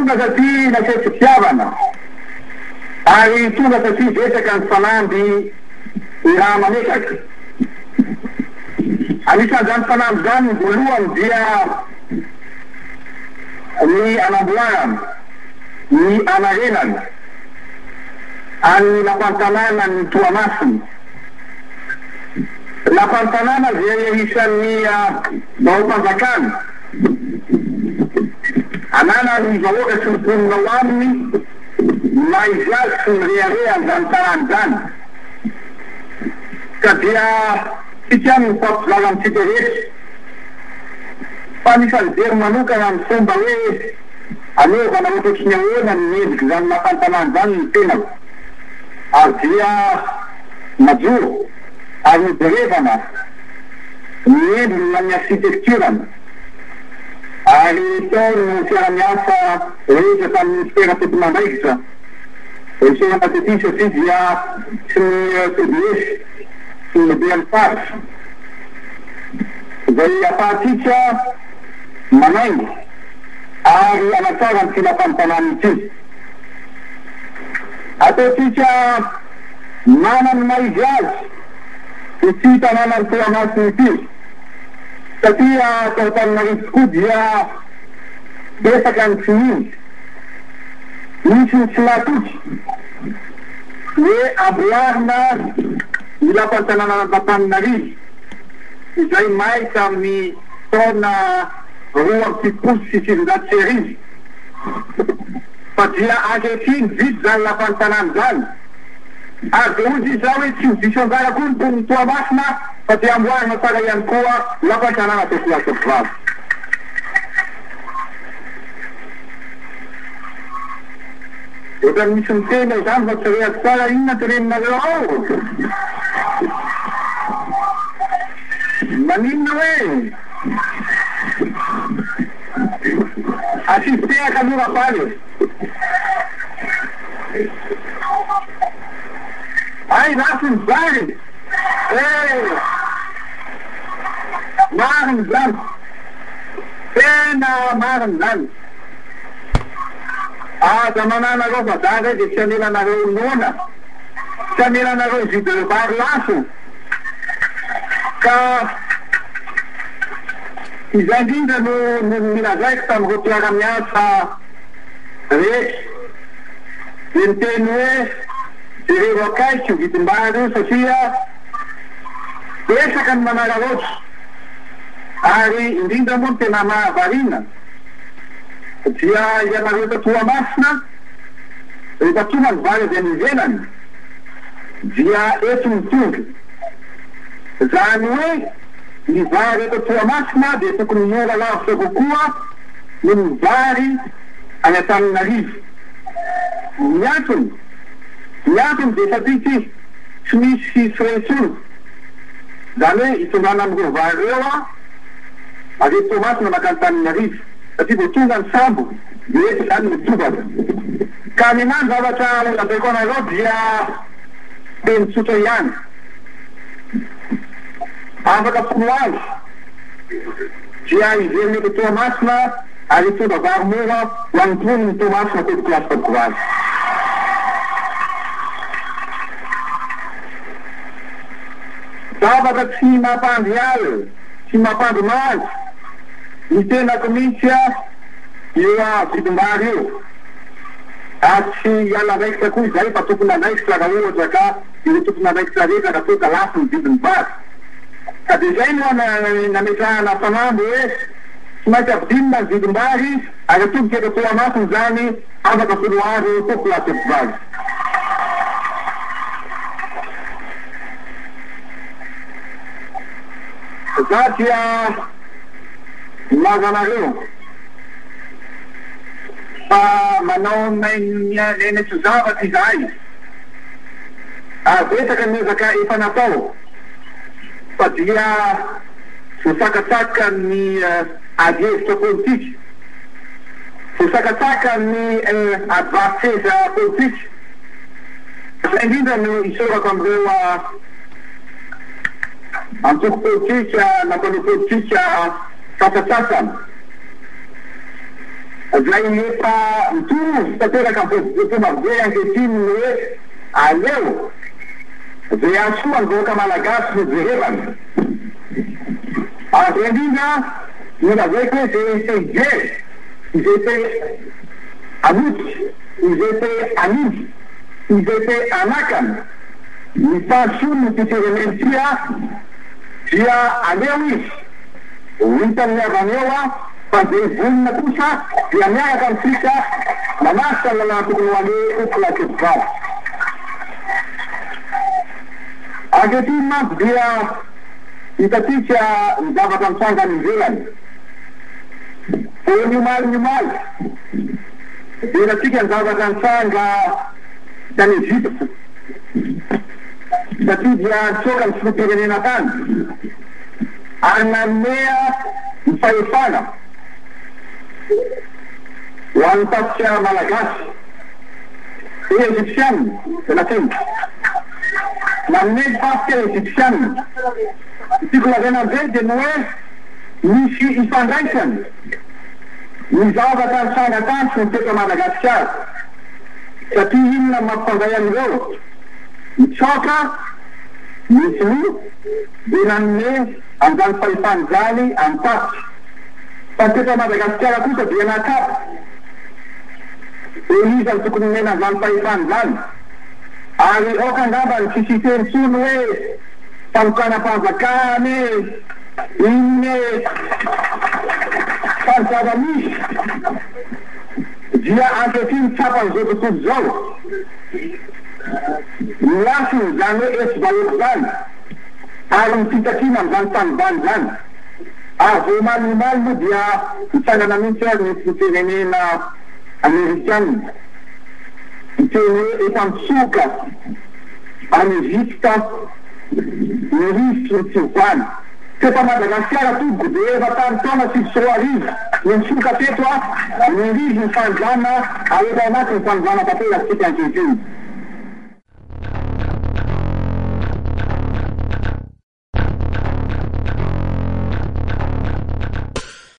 tonga satria nasy fitiavana ary tonga satria vesaka ny fanamby raha mametraky anisan'izany fanamby zany voalohany dia ny anamboarana ny anarenana any lampantanàna ny Toamasina. Lampantanàna zay isan'ny vahoakampanjakana anana ny vahoaka sy ny mponina ao aminy na izy azy sy ny rearea zany tanàny zany ka dia tsika ny fampilala amitsika rehetra fa anisany very manokana ny fomba hoe anaovana ohatratsy ny ahoana ny endriky zany lampantanàna zany ny tenako ary dia majoro ary niderevana ny endriny ny architecturany ary tao ny fiara-miasa rehetra tamin'ny ministera teti-mandraikitra resena matety satria dia sy ny TBS sy ny BLPAR zay afahatsika manaingo ary anatsara ny filampantanàna ity ataotsika manany maizy azy ity tanàna ny Toamasina ity satria tao Antananarivo tokoa dia besaka ny tsimizy misy ny tsy natoky hoe amboarina ny lampantanàna Antananarivo izay may tamin'ny taona roa amby fitopolo sy sivinjato sy arivo fa dia ankehitriny vity zany lampantanàna zany ary de ozy izy hoe tsy miviso anjara koa ny poniny Toamasina fa dia amboarina tsara ihany koa lampantanàna Tesilasoavy. Ohatrany misy miteny zany fa tsy rehaky tsara inona tereninareo ao maninona hoe asistehaka aloha rapaly ay ratsy ny zany mariny zany tena mariny zany aza mananareo fa zany zay de tsy anelanareo nona tsy anelanareo ividy vary laso ka izay indrindra no milazaiko tamin'ireo mpiara-miasa rehetra de miteny hoe jereo akaiky vidim-bary io satria besaka ny manara-roatra ary indrindra moa ny tena mahavarina dia ianareo ta Toamasina rehefa tonga ny vary avy any ivelany dia eto mitonga zany hoe ny vary eto Toamasina de tokony miora lavitra kokoa no ny vary any Antananarivo. Miantony de satria ty tsy misy frentsony zany hoe hitondrana amin'ireo vary reo ary eto Toamasina makany Antananarivo satria de tonga ny sambo de eto zany mitobaka ka ninany zavatra lazaiko anareo dia teny tsotra ihany afaka folo azy dia iveriny eto Toamasina ary tonga vary mora ho an'ny poniny ny Toamasina teto plasy Fadikovazy. Zavatra tsy mampandry azy tsy mampandry mazy ny tenako mihitsy io vidim-bary io ary tsy iala raikitra koa izay fa tokony andraikitra raha ohatra ka io tokony andraikitra rehetra raha toka lafo ny vidiny vary ka de zay moa nametrahana fanamby hoe tsy maintsy avidinina ny vidim-bary ary atoboka eto Toamasina zany afaka folo andro koa plasy Fadikovazy. Za dia milaza anareo fa manao nenetso zavatra izahay betaka niezaka efa natao fa dia voasakatsaka ny ady hevitra politika voasakatsaka ny advarseza politika zay indrindra no isorako am'ireo antoko politika nampanao politika sasatsasana zay efa mitovy tanteraka fomba be ankehitriny hoe aleo zay asoa ny vahoaka malagasy no jerevany ary indrindra mila vaiko hoe zay jery izay te anoty izay te anidy izay te anakany ny fahasoany ty fireneny tia dia aleo izy hitany avany eo fa zay vonina kosa dia miaraka amitsika manasa ny lalàna tokony ho ale okolakevivavy ankehitriny manko dia hitatsika ny zavatra mitsanga ny ivelany eo niomaly deratsika ny zavatra mitsanga tany Egypte satria dia tsoka ny filopirenena tany ary nanomea ny fahefana ho an'ny tapotsy malagasy egyptianne tena tena nanome ny tapotsy egyptianne tiako lazaina amizay dia no hoe misy ifandraisany ny zavatra mitsanga tany sy ny teto Madagasikara satria inona mampifandray amin'ireo mitsoka misy no dia nanome an'izany fahefany zany amin'ny tapotsy fa teto Madagasikara kosa dia nakapa elizany tokony mena an'izany fahefany zany ary oka angamba ny sisiteny tsony hoe fanokana mpanjakany inny fanzava-misy dia ankehitriny tsapan'izao tontolo zao milasiny zany hoe esi-bahoaka zany ary mifitakina am'izany tanibany zany ary vo malimomaly moa dia mitsangana mihitsy ary misy fitenenena amerikanina miteny hoe efa mitsoka any Egypte ny risy ny tsiovany tefa Madagasikara togo de efa tany taona 6 ny mitsoka teto ny rizy ny fanjana aefa anaty ny fanjana tateratsika ankehitriny